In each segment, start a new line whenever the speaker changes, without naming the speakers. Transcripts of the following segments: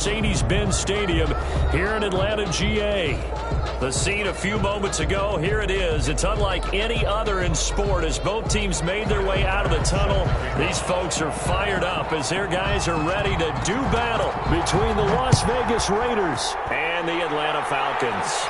Mercedes-Benz Stadium here in Atlanta, GA. The scene a few moments ago, here it is. It's unlike any other in sport as both teams made their way out of the tunnel. These folks are fired up as their guys are ready to do battle between the Las Vegas Raiders and the Atlanta Falcons.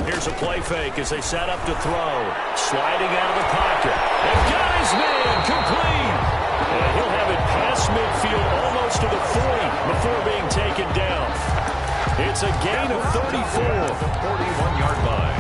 Here's a play fake as they set up to throw. Sliding out of the pocket. They've got his man complete. And he'll have it past midfield almost to the 40 before being taken down. It's a gain of 34. 41-yard line.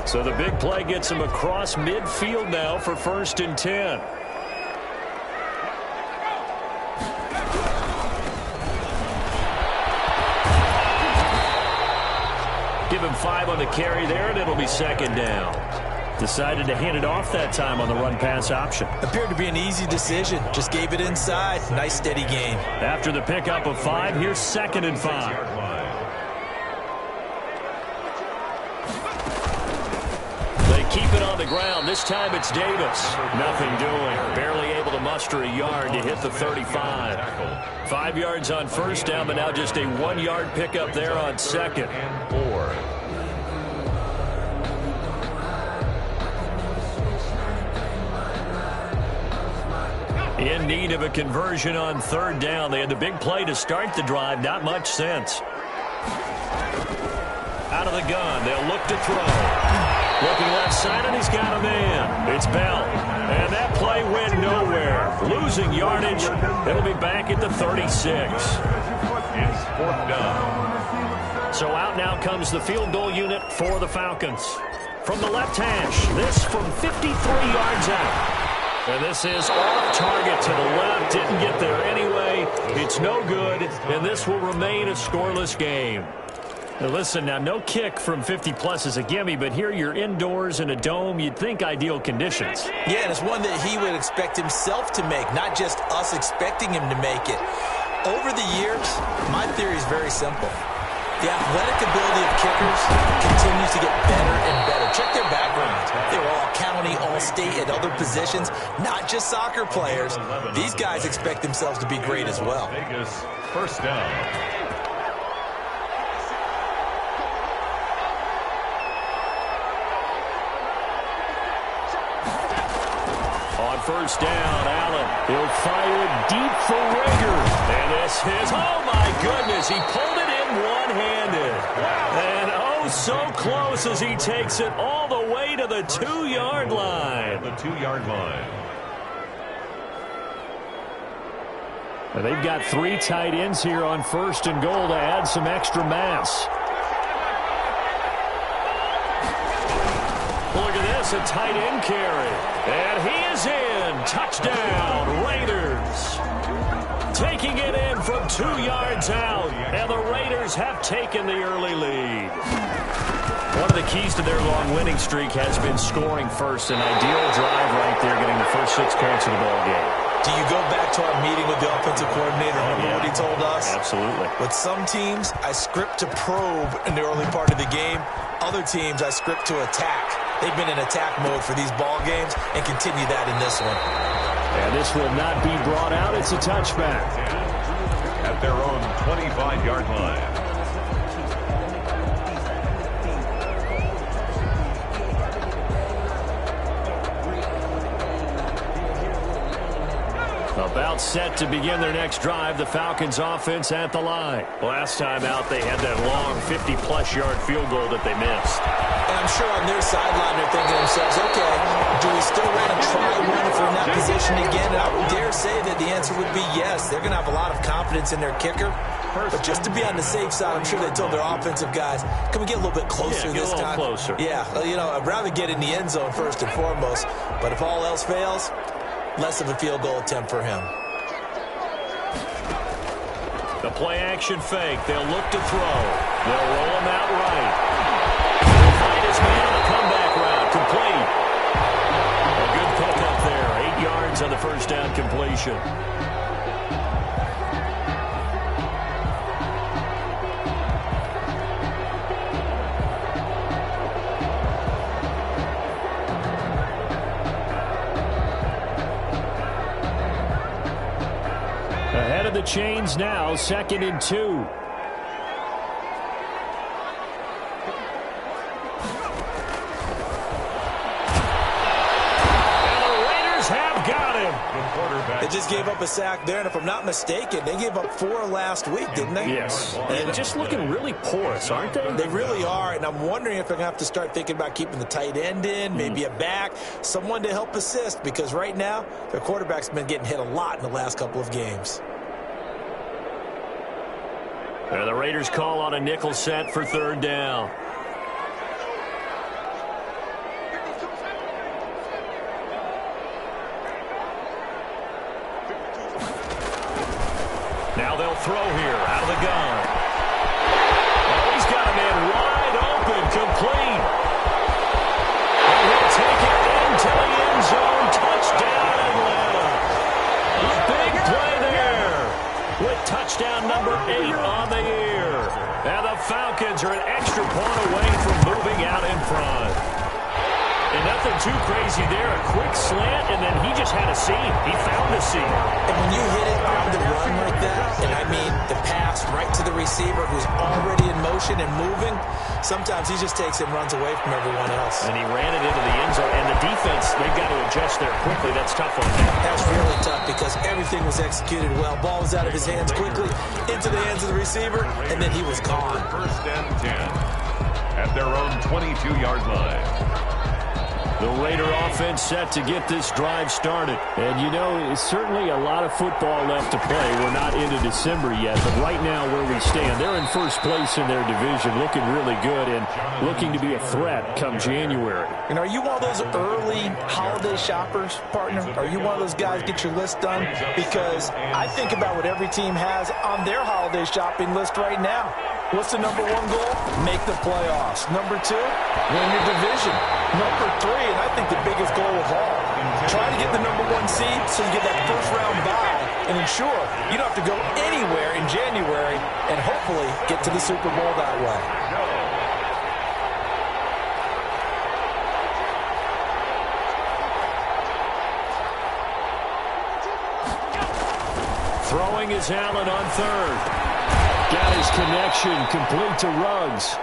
So the big play gets him across midfield now for 1st and 10. Give him 5 on the carry there, and it'll be 2nd down. Decided to hand it off that time on the run-pass option.
Appeared to be an easy decision. Just gave it inside. Nice, steady gain.
After the pickup of 5, here's 2nd and 5. Keep it on the ground. This time it's Davis. Nothing doing. Barely able to muster a yard to hit the 35. 5 yards on 1st down, but now just a 1-yard pickup there on 2nd. And 4. In need of a conversion on 3rd down. They had the big play to start the drive. Not much sense. Out of the gun. They'll look to throw. Looking left side, and he's got a man. It's Bell. And that play went nowhere. Losing yardage. It'll be back at the 36. It's 4th down. So out now comes the field goal unit for the Falcons. From the left hash, this from 53 yards out. And this is off target to the left. Didn't get there anyway. It's no good, and this will remain a scoreless game. Now listen, now no kick from 50-plus is a gimme, but here you're indoors in a dome. You'd think ideal conditions.
Yeah, and it's one that he would expect himself to make, not just us expecting him to make it. Over the years, my theory is very simple. The athletic ability of kickers continues to get better and better. Check their backgrounds. They were all county, all state, at other positions, not just soccer players. These guys expect themselves to be great as well.
Vegas, 1st down.
On 1st down, Allen. He'll fire it deep for Rager. And this is, oh my goodness, he pulled it in one-handed. And oh, so close as he takes it all the way to the 2-yard line.
The 2-yard line.
And they've got 3 tight ends here on 1st and goal to add some extra mass. Look at this, a tight end carry. And he is in. Touchdown, Raiders. Taking it in from 2 yards out. And the Raiders have taken the early lead. One of the keys to their long winning streak has been scoring first. An ideal drive right there, getting the first 6 points of the ball game.
Do you go back to our meeting with the offensive coordinator? Remember what he told us?
Absolutely.
With some teams, I script to probe in the early part of the game. Other teams, I script to attack. They've been in attack mode for these ball games and continue that in this one.
And this will not be brought out. It's a touchback.
At their own 25-yard line.
About Timeout set to begin their next drive. The Falcons offense at the line. Last time out, they had that long 50-plus yard field goal that they missed.
And I'm sure on their sideline they're thinking to themselves, okay, do we still want to try one if we're in that position again? And I would dare say that the answer would be yes. They're going to have a lot of confidence in their kicker. But just to be on the safe side, I'm sure they told their offensive guys, can we get a little bit closer this time?
Closer.
Yeah, you know, I'd rather get in the end zone first and foremost. But if all else fails, less of a field goal attempt for him.
The play-action fake. They'll look to throw. They'll roll him out right. He'll find his man on the comeback route. Complete. A good pickup there. 8 yards on the first down completion. Ahead of the chains now, 2nd and 2. And the Raiders have got him.
They just gave up a sack there, and if I'm not mistaken, they gave up 4 last week, didn't they?
Yes. And just looking really porous, aren't they?
They really are, and I'm wondering if they're going to have to start thinking about keeping the tight end in, maybe a back, someone to help assist, because right now, their quarterback's been getting hit a lot in the last couple of games.
And the Raiders call on a nickel set for 3rd down. Now they'll throw here out of the gun. Oh, he's got a man wide open, complete. And he'll take it into the end zone. Touchdown, Atlanta. A big play there with touchdown number 8 on the year. And the Falcons are an extra point away from moving out in front. And nothing too crazy there. A quick slant, and then he just had a seam. He found a seam.
And when you hit it on the run like that, and I mean the pass right to the receiver who's already in motion and moving, sometimes he just takes it and runs away from everyone else.
And he ran it into the end zone. And the defense, they've got to adjust there quickly. That's tough on them.
That's really tough because everything was executed well. Ball was out of his hands quickly, into the hands of the receiver, and then he was gone.
1st and 10 at their own 22-yard line.
The Raider offense set to get this drive started. And, you know, it's certainly a lot of football left to play. We're not into December yet, but right now where we stand, they're in first place in their division, looking really good and looking to be a threat come January.
And are you one of those early holiday shoppers, partner? Are you one of those guys get your list done? Because I think about what every team has on their holiday shopping list right now. What's the number 1 goal? Make the playoffs. Number 2, win your division. Number 3, and I think the biggest goal of all, try to get the number 1 seed so you get that first-round bye and ensure you don't have to go anywhere in January and hopefully get to the Super Bowl that way.
Throwing is Allen on 3rd. Got his connection complete to Ruggs.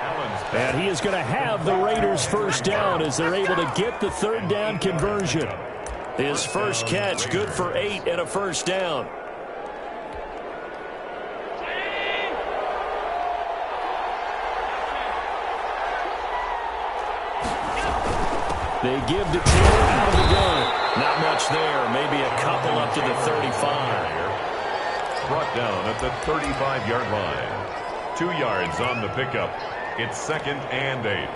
And he is going to have the Raiders first down as they're able to get the 3rd down conversion. His first catch, good for 8 and a first down. They give to Taylor out of the gun. Not much there, maybe a couple up to the 35.
Brought down at the 35-yard line. 2 yards on the pickup. It's 2nd and 8.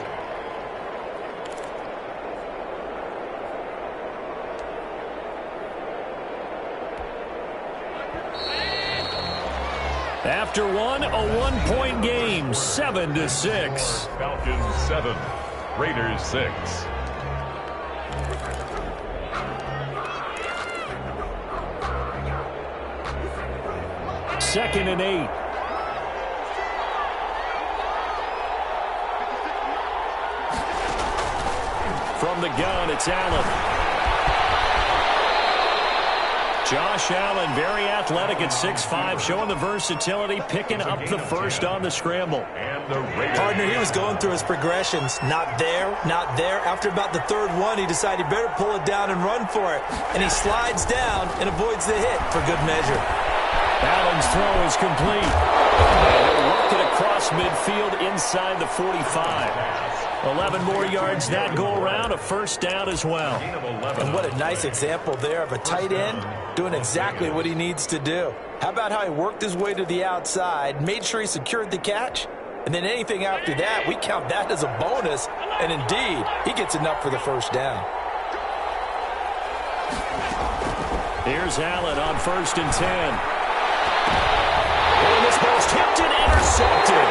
After one, a 1-point game, 7-6.
Falcons 7, Raiders 6.
Second and 8. From the gun, it's Allen. Josh Allen, very athletic at 6'5", showing the versatility, picking up the first on the scramble.
Partner, he was going through his progressions. Not there, not there. After about the third one, he decided he better pull it down and run for it. And he slides down and avoids the hit for good measure.
Allen's throw is complete. And he'll work it across midfield inside the 45. 11 more yards that go around, a first down as well.
And what a nice example there of a tight end doing exactly what he needs to do. How about how he worked his way to the outside, made sure he secured the catch, and then anything after that, we count that as a bonus. And indeed, he gets enough for the first down.
Here's Allen on 1st and 10. And this ball's tipped and intercepted.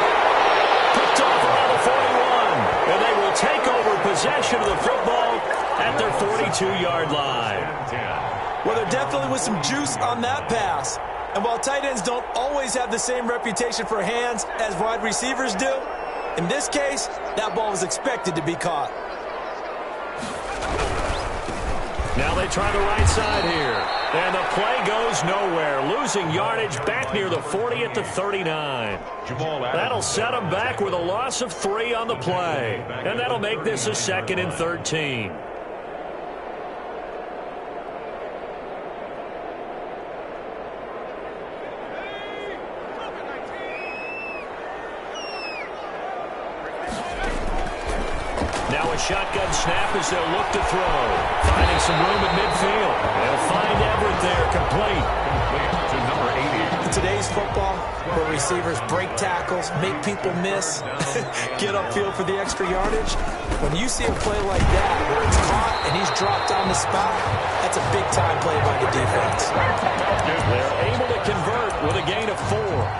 Picked off around the 41. And they will take over possession of the football at their 42-yard line.
Well, there definitely was some juice on that pass. And while tight ends don't always have the same reputation for hands as wide receivers do, in this case, that ball was expected to be caught.
Now they try the right side here. And the play goes nowhere. Losing yardage back near the 40 at the 39. That'll set them back with a loss of 3 on the play. And that'll make this a 2nd and 13. Now a shotgun snap as they'll look to throw. Finding some room at midfield. They'll find Everett there, complete.
To number 80.
In today's football, where receivers break tackles, make people miss, get upfield for the extra yardage, when you see a play like that where it's caught and he's dropped on the spot, that's a big-time play by the defense.
They're able to convert with a gain of 4.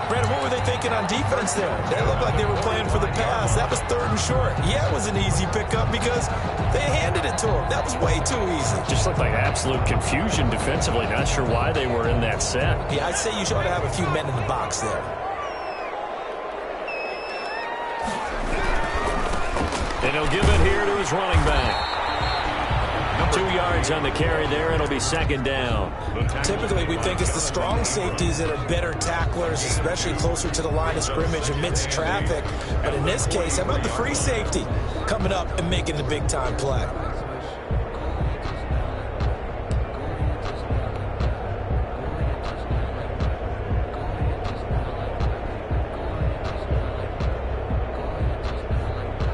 Brandon, what were they thinking on defense there? They looked like they were playing for the pass. That was 3rd and short. Yeah, it was an easy pickup because they handed it to him. That was way too easy.
Just looked like absolute confusion defensively. Not sure why they were in that set.
Yeah, I'd say you should have a few men in the box there.
And he'll give it here to his running back. 2 yards on the carry there. It'll be 2nd down.
Typically, we think it's the strong safeties that are better tacklers, especially closer to the line of scrimmage amidst traffic. But in this case, how about the free safety coming up and making the big-time play?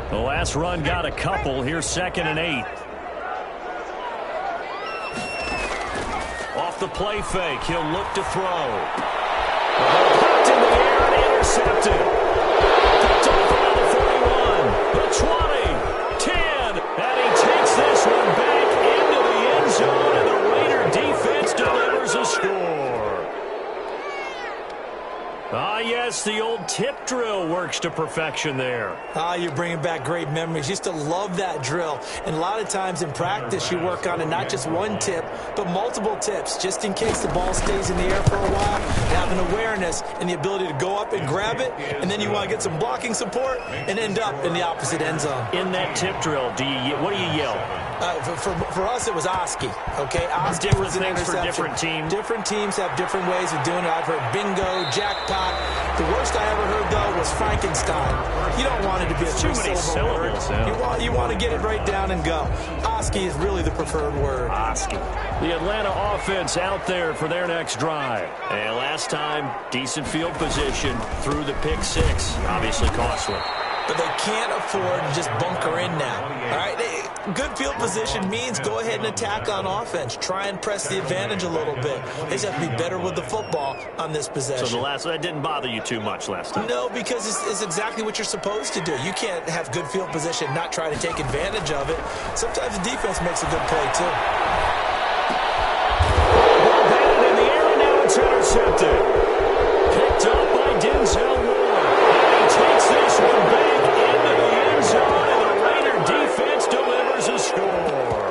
The last run got a couple. Here's 2nd and 8. Off the play fake, he'll look to throw. Popped in the air and intercepted. Picked off around the 41, the 20, 10, and he takes this one back into the end zone, and the Raider defense delivers a score. Ah, yes, the old tip drill works to perfection there.
Ah, you're bringing back great memories. Used to love that drill. And a lot of times in practice, you work on it, not just one tip, but multiple tips, just in case the ball stays in the air for a while. You have an awareness and the ability to go up and grab it, and then you want to get some blocking support and end up in the opposite end zone.
In that tip drill, what do you yell?
For us, it was Oski. Okay, Oski
different
was an
things for
interception.
different teams.
Different teams have different ways of doing it. I've heard bingo, jackpot. The worst I ever heard, though, was Frankenstein. You don't want it to be a
too many syllables.
Yeah. You want to get it right down and go. Oski is really the preferred word.
Oski. The Atlanta offense out there for their next drive. And last time, decent field position through the pick 6. Obviously costly.
But they can't afford to just bunker in now. All right, good field position means go ahead and attack on offense. Try and press the advantage a little bit. They just have to be better with the football on this possession.
So that didn't bother you too much last time?
No, because it's exactly what you're supposed to do. You can't have good field position and not try to take advantage of it. Sometimes the defense makes a good play, too.
Ball batted in the air, and now it's intercepted. Picked up by Denzel Ward. And he takes this one back into the end zone, and the Raider defense delivers a score.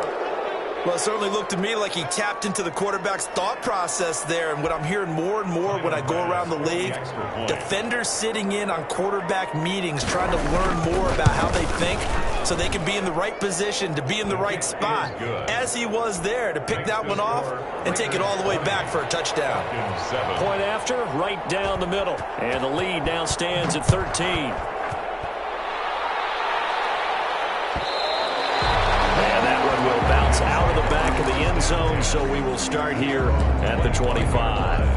Well, it certainly looked to me like he tapped into the quarterback's thought process there. And what I'm hearing more and more when I go around the league, defenders sitting in on quarterback meetings trying to learn more about how they think. so they can be in the right position to be in the right spot, as he was there to pick that one off and take it all the way back for a touchdown.
Point after, right down the middle. And the lead now stands at 13. And that one will bounce out of the back of the end zone, so we will start here at the 25.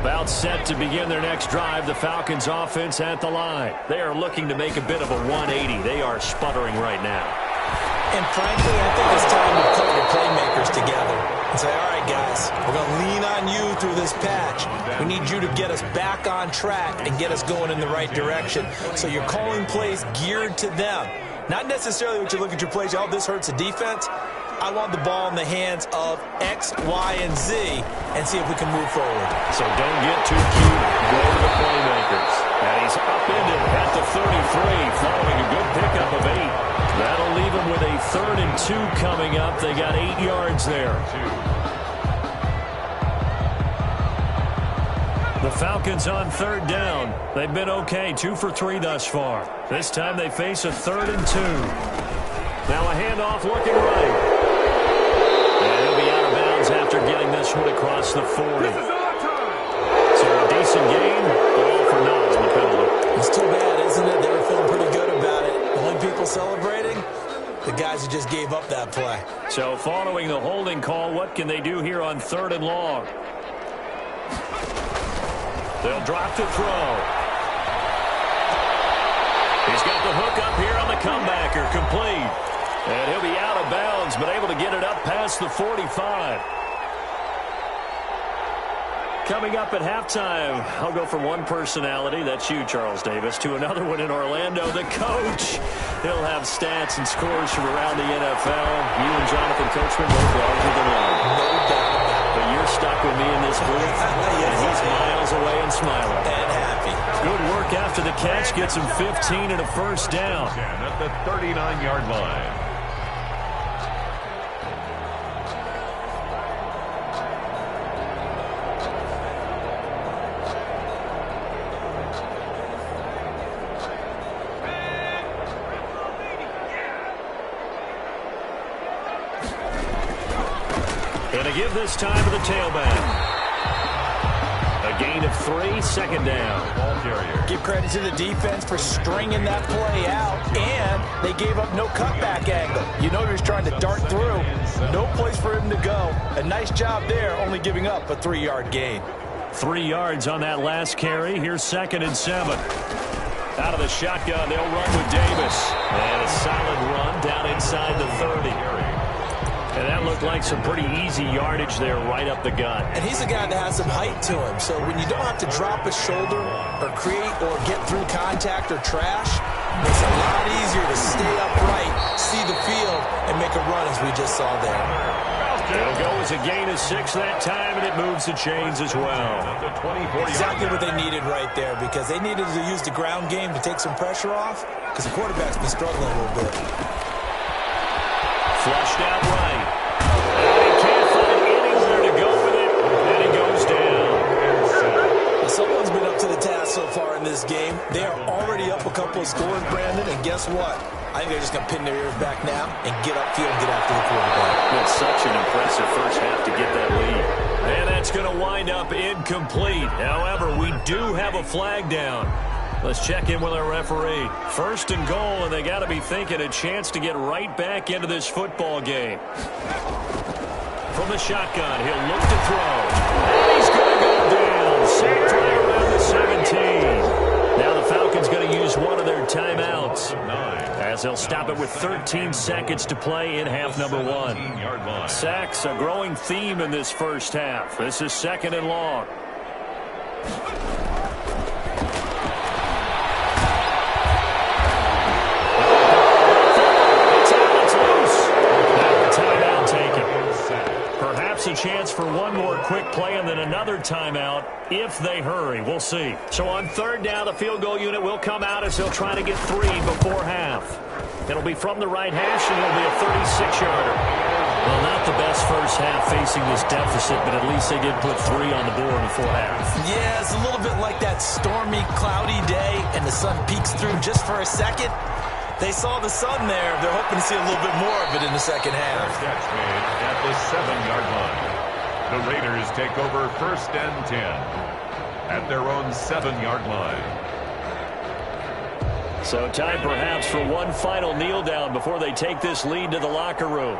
About set to begin their next drive, the Falcons offense at the line. They are looking to make a bit of a 180. They are sputtering right now.
And frankly, I think it's time to put your playmakers together and say, all right, guys, we're going to lean on you through this patch. We need you to get us back on track and get us going in the right direction. So you're calling plays geared to them. Not necessarily what you look at your plays, oh, this hurts the defense. I want the ball in the hands of X, Y, and Z and see if we can move forward.
So don't get too cute. Go to the playmakers. And he's upended at the 33 following a good pickup of 8. That'll leave him with a 3rd and 2 coming up. They got 8 yards there. The Falcons on 3rd down. They've been okay, 2 for 3 thus far. This time they face a 3rd and 2. Now a handoff looking right. And he'll be out of bounds after getting this one across the 40. So a decent gain, but all for naught on the penalty.
It's too bad, isn't it? They were feeling pretty good about it. The only people celebrating, the guys who just gave up that play.
So following the holding call, what can they do here on 3rd and long? They'll drop to throw. He's got the hook up here on the comebacker, complete. And he'll be out of bounds, but able to get it up past the 45. Coming up at halftime, I'll go from one personality, that's you, Charles Davis, to another one in Orlando, the coach. He'll have stats and scores from around the NFL. You and Jonathan Coachman both larger than life.
No doubt.
But you're stuck with me in this booth, and he's miles away and smiling.
And happy.
Good work after the catch, gets him 15 and a first down.
At the 39-yard line.
And to give this time to the tailback. A gain of 3, 2nd down.
Ball carrier.
Give credit to the defense for stringing that play out, and they gave up no cutback angle. You know he was trying to dart through. No place for him to go. A nice job there, only giving up a 3-yard gain.
3 yards on that last carry. Here's 2nd and 7. Out of the shotgun, they'll run with Davis. And a solid run down inside the 30. And that looked like some pretty easy yardage there right up the gut.
And he's a guy that has some height to him. So when you don't have to drop a shoulder or create or get through contact or trash, it's a lot easier to stay upright, see the field, and make a run as we just saw there.
It'll go as a gain of 6 that time, and it moves the chains as well.
Exactly what they needed right there, because they needed to use the ground game to take some pressure off, because the quarterback's been struggling a little bit.
Flushed out right. And he can't find anywhere to go with it, and he goes down.
Well, someone's been up to the task so far in this game. They are already up a couple of scores, Brandon, and guess what? I think they're just going to pin their ears back now and get upfield and get after the quarterback.
It's such an impressive first half to get that lead. And that's going to wind up incomplete. However, we do have a flag down. Let's check in with our referee. 1st and goal, and they got to be thinking a chance to get right back into this football game. From the shotgun, he'll look to throw. And he's going to go down. Sacked right around the 17. Now the Falcons going to use one of their timeouts, as they'll stop it with 13 seconds to play in half number 1. Sacks, a growing theme in this first half. This is 2nd and long. A chance for one more quick play and then another timeout if they hurry. We'll see. So on 3rd down, the field goal unit will come out as they'll try to get 3 before half. It'll be from the right hash, and it'll be a 36-yarder. Well, not the best first half facing this deficit, but at least they did put 3 on the board before half.
Yeah, it's a little bit like that stormy, cloudy day, and the sun peeks through just for a second. They saw the sun there. They're hoping to see a little bit more of it in the second half.
First catch made at the 7-yard line. The Raiders take over 1st and 10 at their own 7-yard line.
So time perhaps for one final kneel down before they take this lead to the locker room.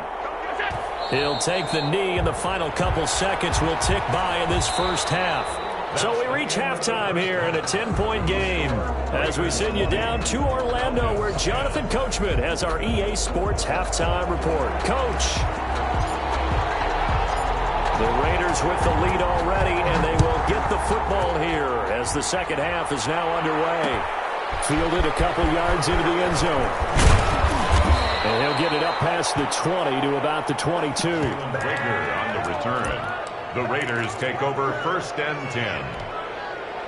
He'll take the knee, and the final couple seconds will tick by in this first half. So we reach halftime here in a 10-point game as we send you down to Orlando, where Jonathan Coachman has our EA Sports halftime report. Coach. The Raiders with the lead already, and they will get the football here as the second half is now underway. Fielded a couple yards into the end zone. And he'll get it up past the 20 to about the 22.
Rager on the return. The Raiders take over 1st and 10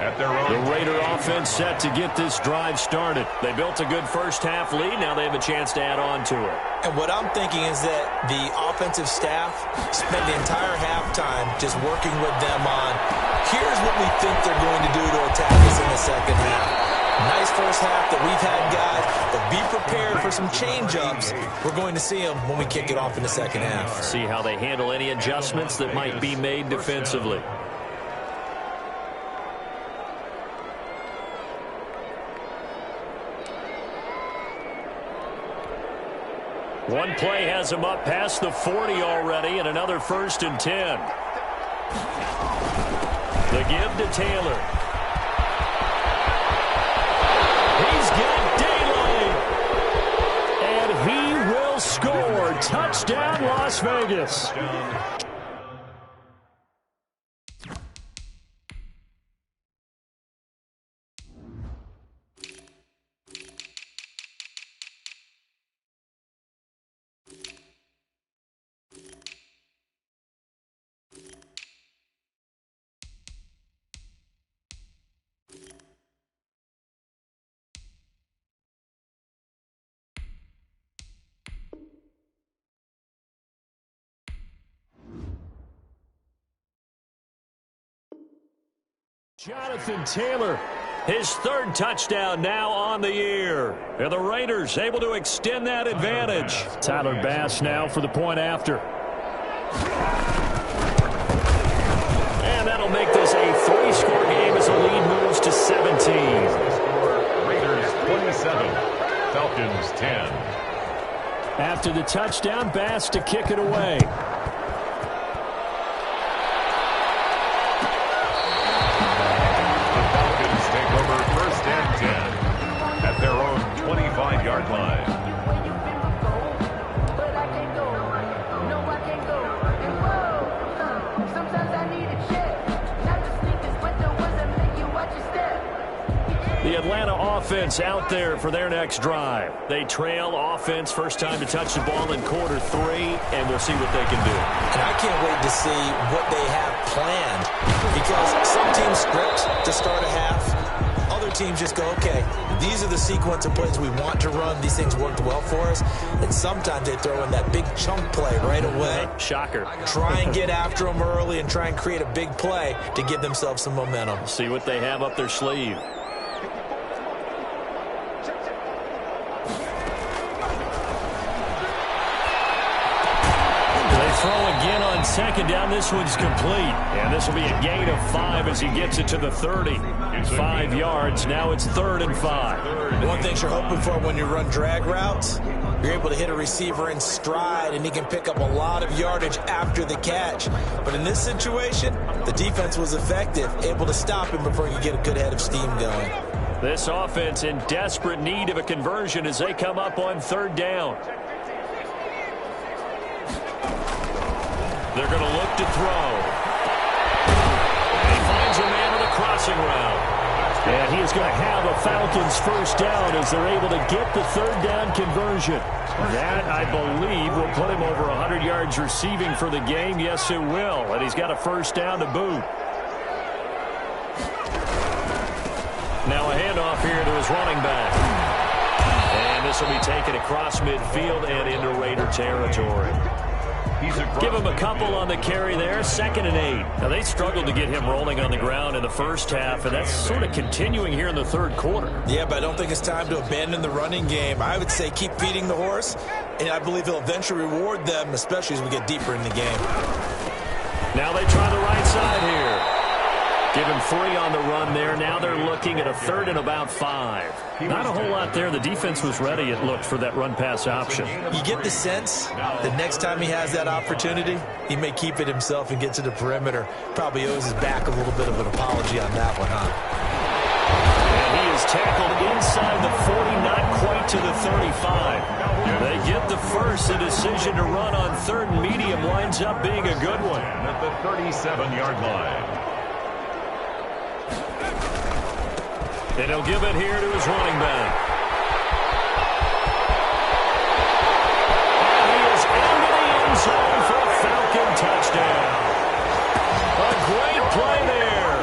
at their own.
The Raider offense set to get this drive started. They built a good first half lead. Now they have a chance to add on to it.
And what I'm thinking is that the offensive staff spent the entire halftime just working with them on, here's what we think they're going to do to attack us in the second half. Nice first half that we've had, guys, but be prepared for some change-ups. We're going to see them when we kick it off in the second half.
See how they handle any adjustments that might be made defensively. One play has them up past the 40 already, and another 1st and 10. The give to Taylor. He's got daylight, and he will score. Touchdown, Las Vegas. Jonathan Taylor, his 3rd touchdown now on the year. And the Raiders able to extend that advantage. Tyler Bass now for the point after. And that'll make this a 3-score game as the lead moves to 17.
Raiders 27, Falcons 10.
After the touchdown, Bass to kick it away.
At their own 25-yard line.
The Atlanta offense out there for their next drive. They trail offense, first time to touch the ball in quarter 3, and we'll see what they can do.
And I can't wait to see what they have planned, because some teams script to start a half. Other teams just go, okay, these are the sequence of plays we want to run. These things worked well for us. And sometimes they throw in that big chunk play right away.
Shocker.
Try and get after them early and try and create a big play to give themselves some momentum.
See what they have up their sleeve. Throw again on second down. This one's complete. And this will be a gain of 5 as he gets it to the 30. 5 yards. Now it's 3rd and 5.
One thing you're hoping for when you run drag routes, you're able to hit a receiver in stride, and he can pick up a lot of yardage after the catch. But in this situation, the defense was effective, able to stop him before you get a good head of steam going.
This offense in desperate need of a conversion as they come up on 3rd down. They're going to look to throw. And he finds a man with a crossing route. And he is going to have a Falcons first down as they're able to get the 3rd down conversion. That, I believe, will put him over 100 yards receiving for the game. Yes, it will. And he's got a first down to boot. Now a handoff here to his running back. And this will be taken across midfield and into Raider territory. Give him a couple on the carry there, 2nd and 8. Now, they struggled to get him rolling on the ground in the first half, and that's sort of continuing here in the third quarter.
Yeah, but I don't think it's time to abandon the running game. I would say keep feeding the horse, and I believe he'll eventually reward them, especially as we get deeper in the game.
Now they try the right side here. Give him 3 on the run there. Now they're looking at a 3rd and about 5. Not a whole lot there. The defense was ready, it looked, for that run-pass option.
You get the sense that next time he has that opportunity, he may keep it himself and get to the perimeter. Probably owes his back a little bit of an apology on that one, huh?
And he is tackled inside the 40, not quite to the 35. They get the first. The decision to run on 3rd and medium winds up being a good one.
At the 37-yard line.
And he'll give it here to his running back. And he is into the end zone for a Falcon touchdown. A great play there.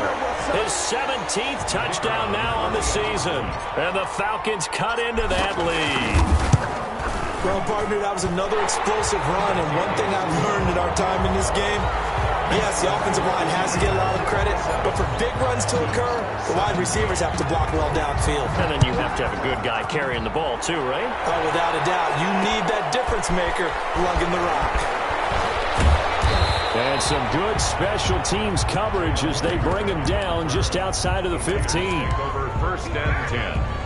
His 17th touchdown now on the season. And the Falcons cut into that lead.
Well, partner, that was another explosive run, and one thing I've learned in our time in this game, yes, the offensive line has to get a lot of credit, but for big runs to occur, the wide receivers have to block well downfield.
And then you have to have a good guy carrying the ball too, right?
Oh, without a doubt. You need that difference maker lugging the rock.
And some good special teams coverage as they bring him down just outside of the 15.
Over 1st and 10.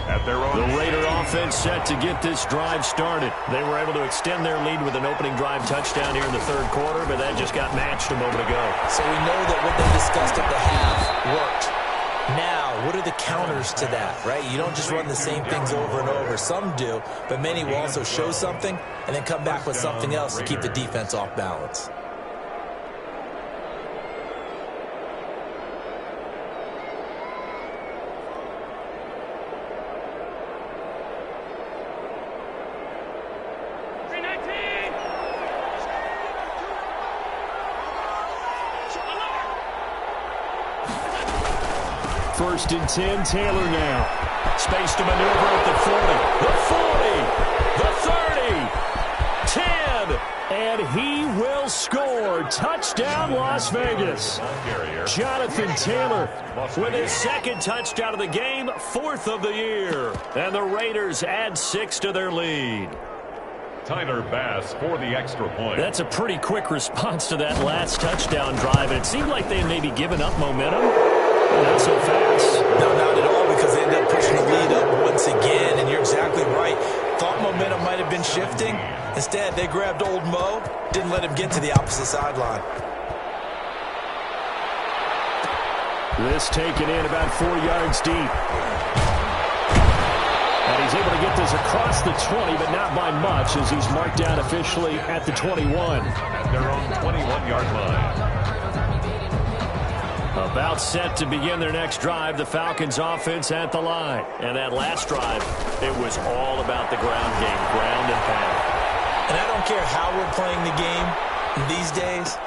At their own
the Raider offense set to get this drive started. They were able to extend their lead with an opening drive touchdown here in the 3rd quarter, but that just got matched a moment ago.
So we know that what they discussed at the half worked. Now, what are the counters to that, right? You don't just run the same things over and over. Some do, but many will also show something and then come back with something else to keep the defense off balance.
First and 10, Taylor now. Space to maneuver at the 40, the 40, the 30, 10, and he will score. Touchdown, Las Vegas. Jonathan Taylor with his 2nd touchdown of the game, 4th of the year. And the Raiders add 6 to their lead.
Tyler Bass for the extra point.
That's a pretty quick response to that last touchdown drive. And it seemed like they may be giving up momentum. Not so fast.
No, not at all, because they ended up pushing the lead up once again, and you're exactly right. Thought momentum might have been shifting. Instead, they grabbed old Mo, didn't let him get to the opposite sideline.
This taken in about 4 yards deep. And he's able to get this across the 20, but not by much, as he's marked down officially at the 21.
At their own 21-yard line.
About set to begin their next drive, the Falcons offense at the line. And that last drive, it was all about the ground game, ground and pound.
And I don't care how we're playing the game these days,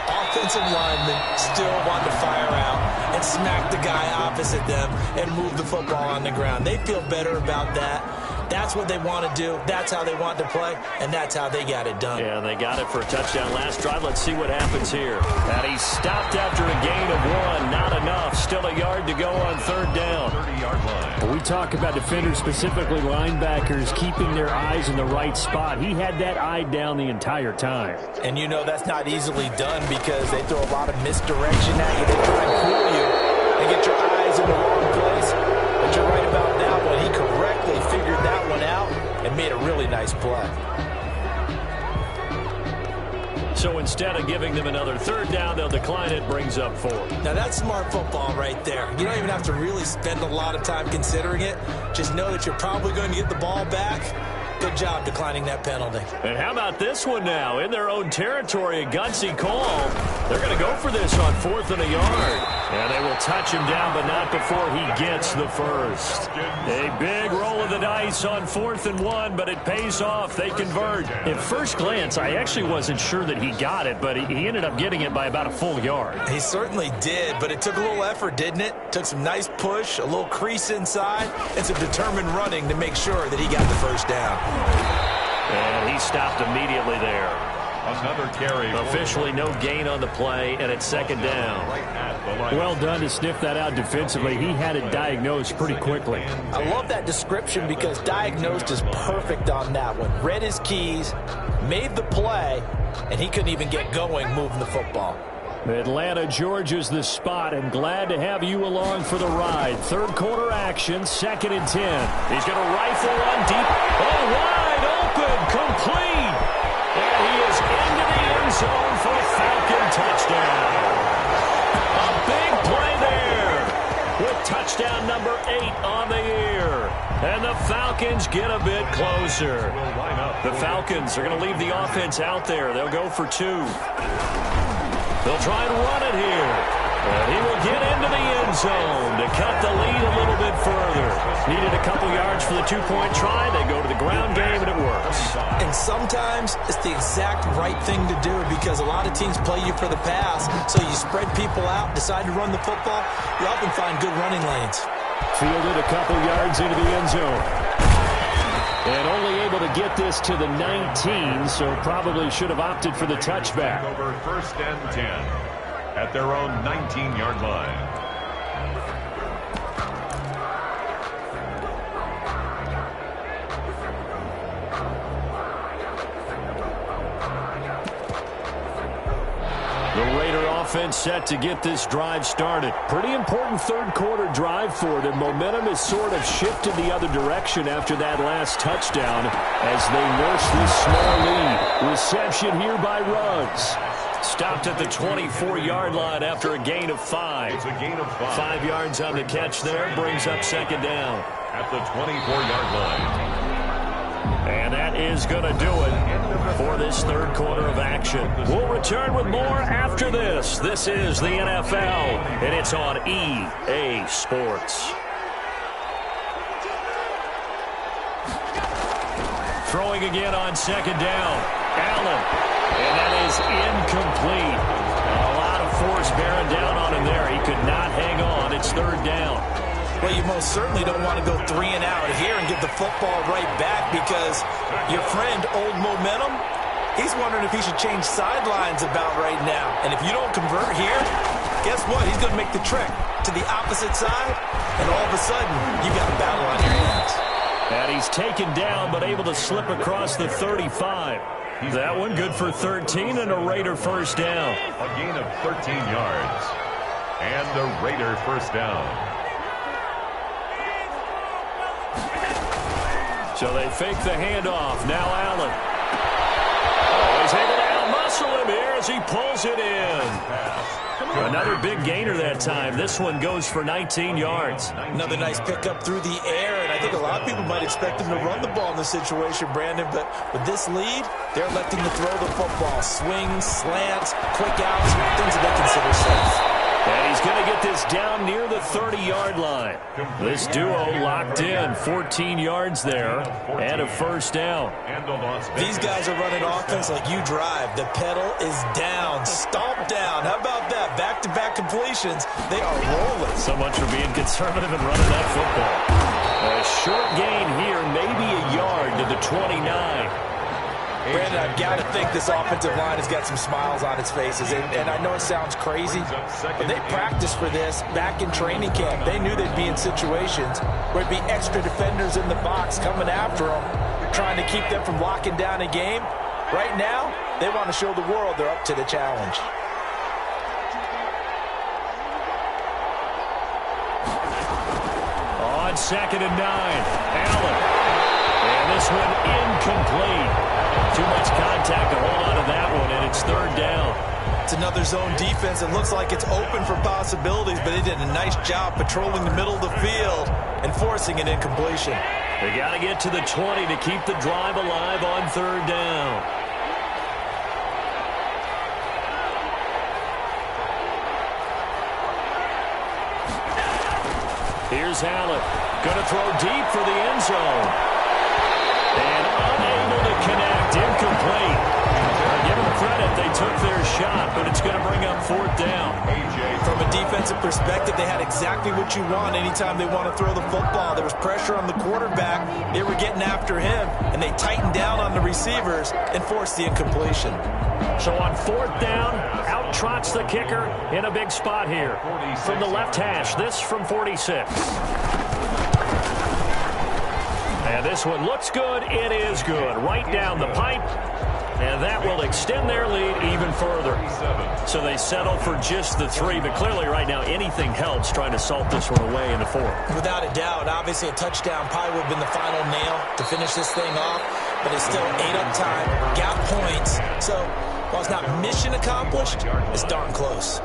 offensive linemen still want to fire out and smack the guy opposite them and move the football on the ground. They feel better about that. That's what they want to do. That's how they want to play, and that's how they got it done.
Yeah, and they got it for a touchdown last drive. Let's see what happens here. And he stopped after a gain of 1. Not enough. Still a yard to go on 3rd down.
30-yard line.
When we talk about defenders, specifically linebackers, keeping their eyes in the right spot. He had that eye down the entire time.
And you know that's not easily done because they throw a lot of misdirection at you. They try and fool you and get your eyes in the wrong place. But you're right about that one. He correctly figured that one out and made a really nice play.
So instead of giving them another 3rd down, they'll decline it, brings up 4.
Now that's smart football right there. You don't even have to really spend a lot of time considering it. Just know that you're probably going to get the ball back Good job declining that penalty.
And how about this one now? In their own territory, a gutsy call. They're going to go for this on 4th and a yard. And they will touch him down, but not before he gets the first. A big roll of the dice on 4th and 1, but it pays off. They convert. At first glance, I actually wasn't sure that he got it, but he ended up getting it by about a full yard.
He certainly did, but it took a little effort, didn't it? Took some nice push, a little crease inside, and some determined running to make sure that he got the first down.
And he stopped immediately there.
Another carry.
Officially no gain on the play, and it's 2nd down. Well done to sniff that out defensively. He had it diagnosed pretty quickly.
I love that description because diagnosed is perfect on that one. Read his keys, made the play, and he couldn't even get going moving the football.
Atlanta, Georgia's the spot, and glad to have you along for the ride. 3rd quarter action, 2nd and 10. He's going to rifle one deep. Oh, wide open, complete. And he is into the end zone for a Falcon touchdown. A big play there with touchdown number 8 on the year. And the Falcons get a bit closer. The Falcons are going to leave the offense out there. They'll go for 2. They'll try and run it here. And he will get into the end zone to cut the lead a little bit further. Needed a couple yards for the 2-point try. They go to the ground game, and it works.
And sometimes it's the exact right thing to do because a lot of teams play you for the pass. So you spread people out, decide to run the football. You often find good running lanes.
Fielded a couple yards into the end zone. And only able to get this to the 19, so probably should have opted for the touchback.
Over 1st and 10 at their own 19-yard line.
The Raider offense set to get this drive started. Pretty important 3rd quarter drive for them. Momentum has sort of shifted the other direction after that last touchdown as they nurse this small lead. Reception here by Ruggs. Stopped at the 24-yard line after a gain of 5.
It's a gain of 5.
5 yards on the catch there. Brings up 2nd down.
At the 24-yard line.
And that is going to do it for this 3rd quarter of action. We'll return with more after this. This is the NFL, and it's on EA Sports. Throwing again on 2nd down. Allen. And that is incomplete. A lot of force bearing down on him there. He could not hang on. It's 3rd down.
Well, you most certainly don't want to go 3 and out here and get the football right back because your friend, Old Momentum, he's wondering if he should change sidelines about right now. And if you don't convert here, guess what? He's going to make the trek to the opposite side, and all of a sudden, you got a battle on your hands.
And he's taken down, but able to slip across the 35. That one good for 13 and a Raider 1st down.
A gain of 13 yards. And the Raider 1st down.
So they fake the handoff. Now Allen. Oh, he's able to outmuscle him here as he pulls it in. Another big gainer that time. This one goes for 19 yards.
Another nice pickup through the air, and I think a lot of people might expect him to run the ball in this situation, Brandon, but with this lead, they're electing to throw the football. Swings, slants, quick outs, things that they consider safe.
And he's going to get this down near the 30-yard line. This duo locked in, 14 yards there, and a 1st down.
These guys are running offense like you drive. The pedal is down, stomped down. How about that? Back-to-back completions. They are rolling.
So much for being conservative and running that football. A short gain here, maybe a yard to the 29.
Brandon, I've got to think this offensive line has got some smiles on its faces. And I know it sounds crazy, but they practiced for this back in training camp. They knew they'd be in situations where it'd be extra defenders in the box coming after them, trying to keep them from locking down a game. Right now, they want to show the world they're up to the challenge.
On 2nd and 9, Allen. And this one incomplete. Too much contact to hold on to that one, and it's 3rd down.
It's another zone defense. It looks like it's open for possibilities, but they did a nice job patrolling the middle of the field and forcing an incompletion.
They got to get to the 20 to keep the drive alive on third down. Here's Allen. Going to throw deep for the end zone. And unable to connect. Incomplete. Give them credit. They took their shot, but it's going to bring up fourth down.
From a defensive perspective, they had exactly what you want anytime they want to throw the football. There was pressure on the quarterback. They were getting after him, and they tightened down on the receivers and forced the incompletion.
So on fourth down, out trots the kicker in a big spot here. From the left hash, this from 46. And this one looks good. It is good. Right down the pipe. And that will extend their lead even further. So they settle for just the 3. But clearly right now anything helps trying to salt this one away in the 4th.
Without a doubt. Obviously a touchdown probably would have been the final nail to finish this thing off. But it's still 8 up time. Got points. So while it's not mission accomplished, it's darn close.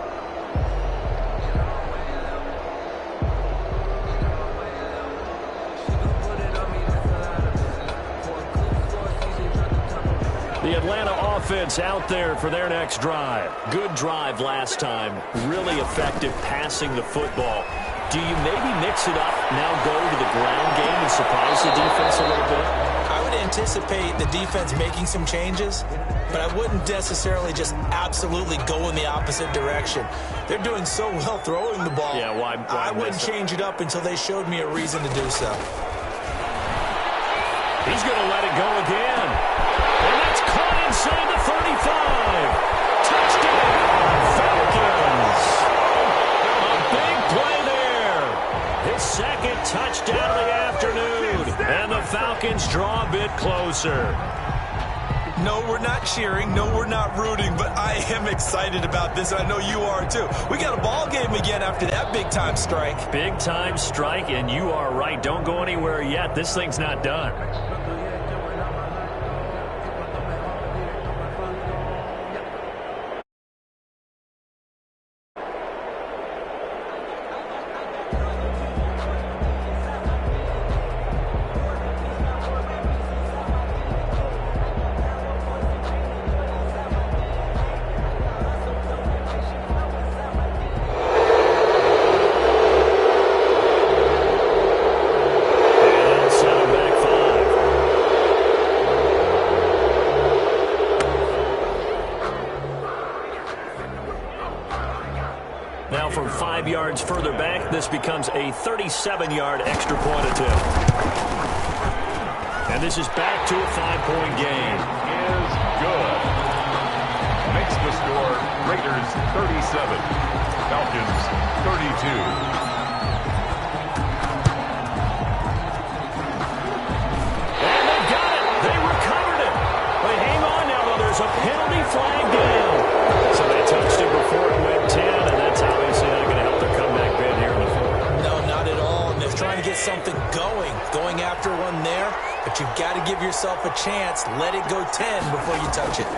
The Atlanta offense out there for their next drive. Good drive last time. Really effective passing the football. Do you maybe mix it up, now go to the ground game and surprise the defense a little bit?
I would anticipate the defense making some changes, but I wouldn't necessarily just absolutely go in the opposite direction. They're doing so well throwing the ball.
Yeah, why
I wouldn't change it up until they showed me a reason to do so.
He's going to let it go again. And that's caught inside the 35. Touchdown, Falcons. A big play there. His second touchdown of the afternoon. And the Falcons draw a bit closer.
No, we're not cheering. No, we're not rooting. But I am excited about this. And I know you are, too. We got a ball game again after that big-time strike.
Big-time strike, and you are right. Don't go anywhere yet. This thing's not done. Now from 5 yards further back, this becomes a 37-yard extra point attempt. And this is back to a 5-point game.
Is good. Makes the score Raiders 37, Falcons 32.
A penalty flag down. So they touched it before it went 10, and that's obviously not going to help their comeback bid here in the 4th.
No, not at all. And they're trying to get something going after one there. But you've got to give yourself a chance. Let it go 10 before you touch it.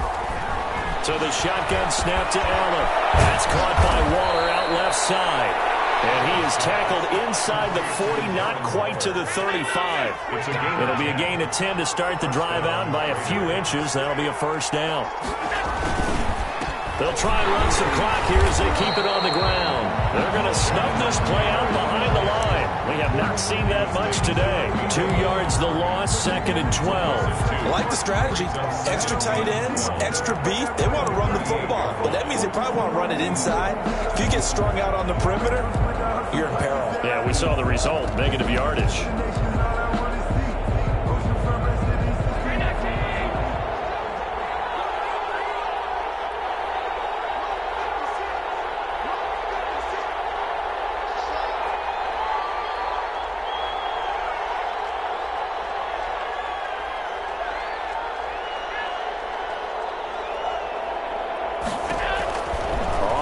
So the shotgun snap to Allen. That's caught by Waller out left side. And he is tackled inside the 40, not quite to the 35. It'll be a gain of 10 to start the drive out by a few inches. That'll be a first down. They'll try and run some clock here as they keep it on the ground. They're going to snub this play out behind the line. We have not seen that much today. 2 yards the loss, 2nd and 12.
I like the strategy. Extra tight ends, extra beef. They want to run the football. But that means they probably want to run it inside. If you get strung out on the perimeter, you're in peril.
Yeah, we saw the result. Negative yardage.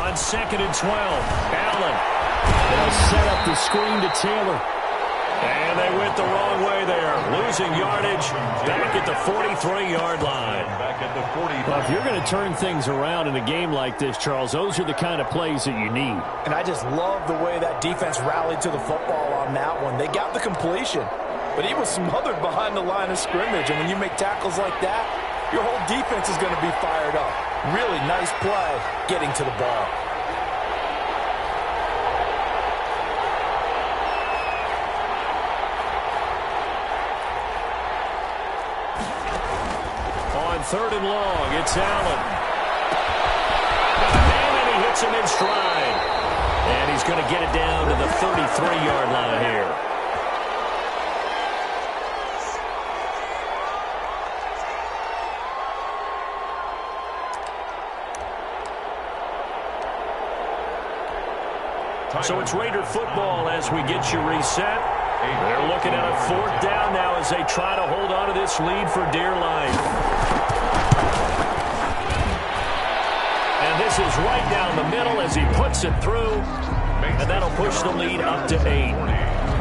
On 2nd and 12, Allen. They'll set up the screen to Taylor. And they went the wrong way there. Losing yardage back at the 43-yard line. Well, if you're going to turn things around in a game like this, Charles, those are the kind of plays that you need.
And I just love the way that defense rallied to the football on that one. They got the completion. but he was smothered behind the line of scrimmage. And when you make tackles like that, your whole defense is going to be fired up. Really nice play getting to the ball.
On 3rd and long, it's Allen. And he hits him in stride. And he's going to get it down to the 33-yard line here. So it's Raider football as we get you reset. They're looking at a 4th down now as they try to hold on to this lead for dear life. And this is right down the middle as he puts it through. And that'll push the lead up to 8.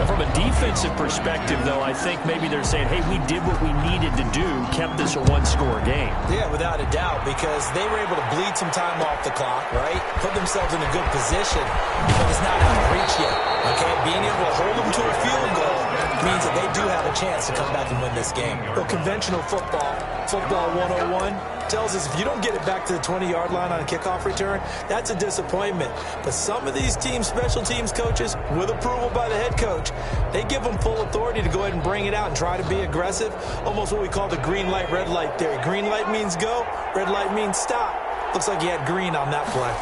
From a defensive perspective, though, I think maybe they're saying, hey, we did what we needed to do, kept this a one-score game.
Yeah, without a doubt, because they were able to bleed some time off the clock, right? Put themselves in a good position, but it's not out of reach yet, okay? Being able to hold them to a field goal means that they do have a chance to come back and win this game. Well, conventional football 101, tells us if you don't get it back to the 20-yard line on a kickoff return, that's a disappointment. But some of these team special teams coaches, with approval by the head coach, they give them full authority to go ahead and bring it out and try to be aggressive, almost what we call the green light, red light theory. Green light means go, red light means stop. Looks like he had green on that play.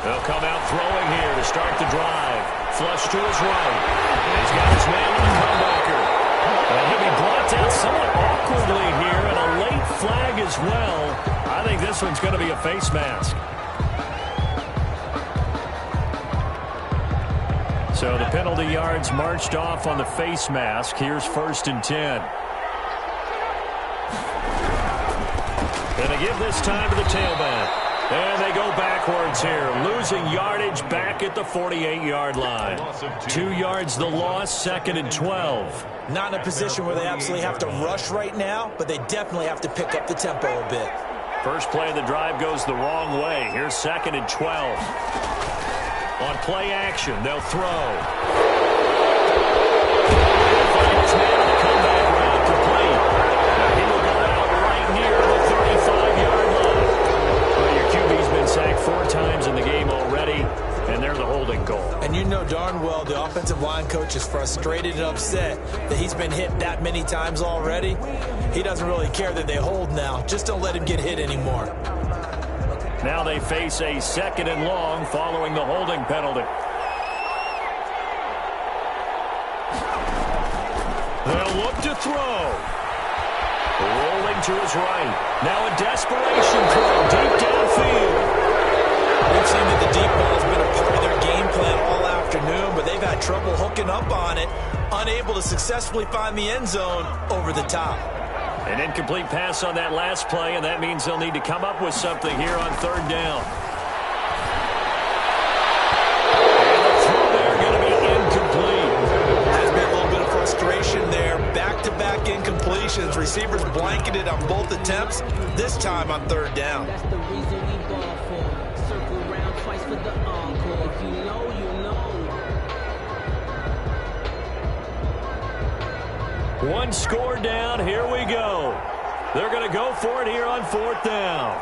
They'll come out throwing here to start the drive. Flush to his right. And he's got his man on the comebacker. And he'll be brought down somewhat awkwardly here, and a late flag as well. I think this one's going to be a face mask. So the penalty yards marched off on the face mask. Here's 1st and 10. Gonna give this time to the tailback. And they go backwards here, losing yardage back at the 48-yard line. 2 yards the loss, 2nd and 12.
Not in a position where they absolutely have to rush right now, but they definitely have to pick up the tempo a bit.
First play of the drive goes the wrong way. Here's 2nd and 12. On play action, they'll throw. Find his man on the comeback route, complete. He will go out right near the 35-yard line. Well, your QB's been sacked 4 times in the game already, and they're the holding goal.
And you know darn well the offensive line coach is frustrated and upset that he's been hit that many times already. He doesn't really care that they hold now. Just don't let him get hit anymore.
Now they face a 2nd and long following the holding penalty. They'll look to throw. Rolling to his right. Now a desperation throw deep downfield.
We've seen that the deep ball has been a part of their game plan all afternoon, but they've had trouble hooking up on it, unable to successfully find the end zone over the top.
An incomplete pass on that last play, and that means they'll need to come up with something here on 3rd down. And the throw there going to be incomplete.
There's been a little bit of frustration there. Back-to-back incompletions. Receivers blanketed on both attempts, this time on 3rd down.
That's the reason we ball for. Circle around twice for the encore. If you know, you know.
One score down. Here we go. They're going to go for it here on 4th down.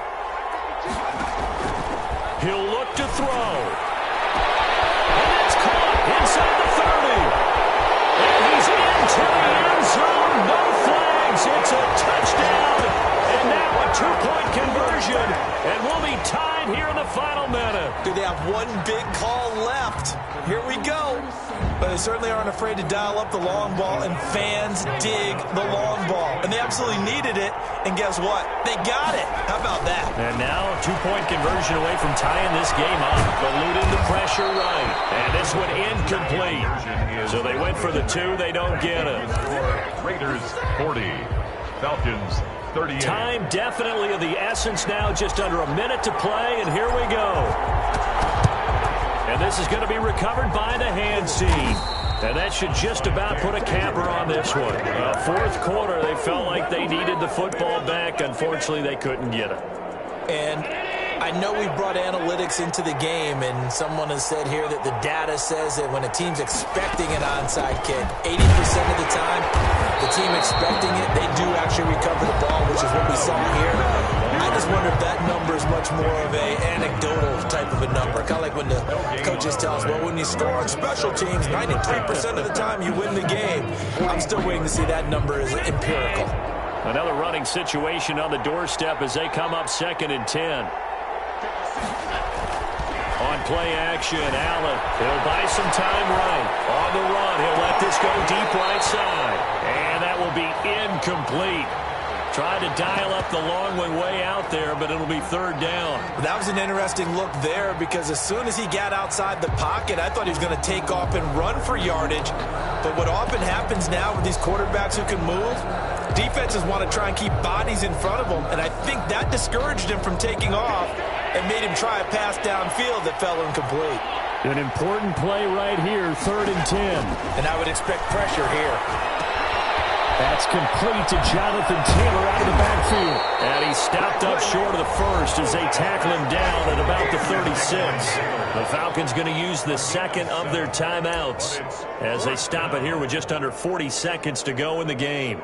He'll look to throw. And it's caught inside the 30. And he's into the end zone. No flags. It's a touchdown. And now a 2-point conversion. And we'll be tied here in the final minute.
Do they have one big call left? Here we go. But they certainly aren't afraid to dial up the long ball, and fans dig the long ball. And they absolutely needed it, and guess what? They got it. How about that?
And now a 2-point conversion away from tying this game up. Eluding the pressure right. And this one incomplete. So they went for the 2. They don't get it.
Raiders 40, Falcons 38.
Time definitely of the essence now. Just under a minute to play, and here we go. And this is going to be recovered by the hands team. And that should just about put a capper on this one. 4th quarter, they felt like they needed the football back. Unfortunately, they couldn't get it.
And I know we brought analytics into the game, and someone has said here that the data says that when a team's expecting an onside kick, 80% of the time, the team expecting it, they do actually recover the ball, which is what we saw here. I just wonder if that number is much more of an anecdotal type of a number. Kind of like when the coaches tell us, well, when you score on special teams, 93% of the time you win the game. I'm still waiting to see that number is empirical.
Another running situation on the doorstep as they come up 2nd and 10. On play action, Allen. He'll buy some time right. On the run, he'll let this go deep right side. And that will be incomplete. Tried to dial up the long one way out there, but it'll be 3rd down.
That was an interesting look there because as soon as he got outside the pocket, I thought he was going to take off and run for yardage. But what often happens now with these quarterbacks who can move, defenses want to try and keep bodies in front of them, and I think that discouraged him from taking off and made him try a pass downfield that fell incomplete.
An important play right here, 3rd and 10.
And I would expect pressure here.
That's complete to Jonathan Taylor out of the backfield. And he stopped up short of the first as they tackle him down at about the 36. The Falcons going to use the 2nd of their timeouts as they stop it here with just under 40 seconds to go in the game.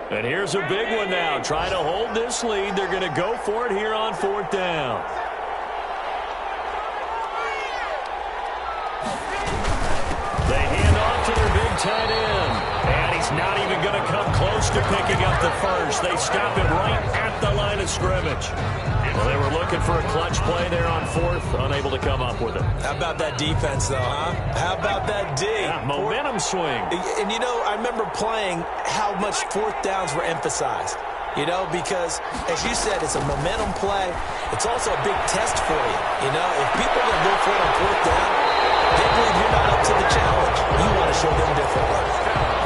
And here's a big one now. Trying to hold this lead. They're going to go for it here on 4th down. They hand off to their big tight end. And he's not even going to come close to picking up the first. They stop him right at the line of scrimmage. Well, they were looking for a clutch play there on 4th, unable to come up with it.
How about that defense, though, huh? How about that D?
Yeah, momentum swing.
And, you know, I remember playing how much 4th downs were emphasized. You know, because, as you said, it's a momentum play. It's also a big test for you. You know, if people are going to go for it on 4th down, they believe you're not up to the challenge. You want to show them differently.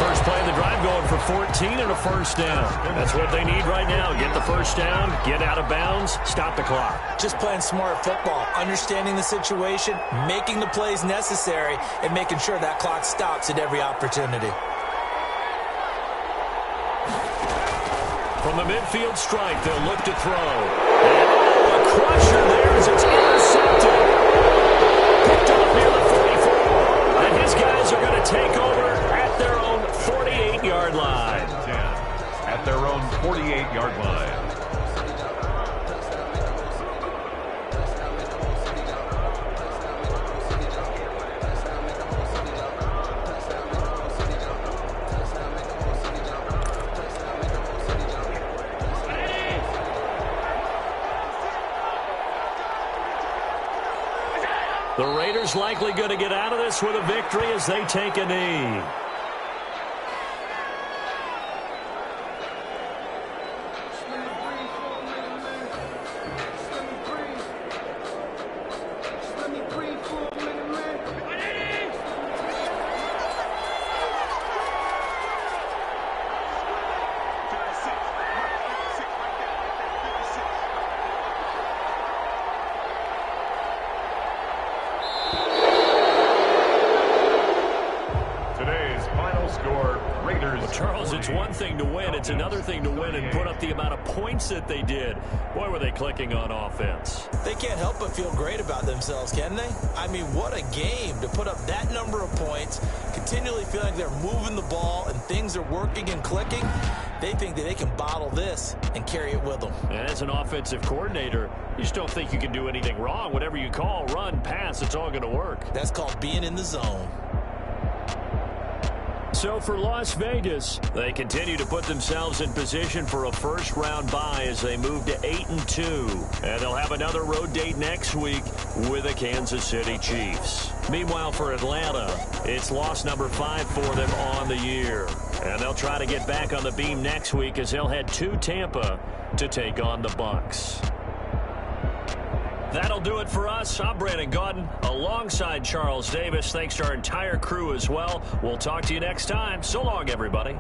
First play of the drive going for 14 and a 1st down. That's what they need right now. Get the 1st down, get out of bounds, stop the clock.
Just playing smart football, understanding the situation, making the plays necessary, and making sure that clock stops at every opportunity.
From the midfield strike, they'll look to throw. And a crusher there as it's intercepted. Picked off near the 44. And his guys are going to take over at their own 48-yard line.
At their own 48-yard line.
The Raiders likely going to get out of this with a victory as they take a knee. Charles, it's one thing to win. It's another thing to win and put up the amount of points that they did. Boy, were they clicking on offense.
They can't help but feel great about themselves, can they? I mean, what a game to put up that number of points, continually feeling like they're moving the ball and things are working and clicking. They think that they can bottle this and carry it with them.
And as an offensive coordinator, you just don't think you can do anything wrong. Whatever you call, run, pass, it's all going to work.
That's called being in the zone.
So for Las Vegas, they continue to put themselves in position for a first-round bye as they move to 8-2. And they'll have another road date next week with the Kansas City Chiefs. Meanwhile, for Atlanta, it's loss number 5 for them on the year. And they'll try to get back on the beam next week as they'll head to Tampa to take on the Bucs. That'll do it for us. I'm Brandon Gaudin alongside Charles Davis. Thanks to our entire crew as well. We'll talk to you next time. So long, everybody.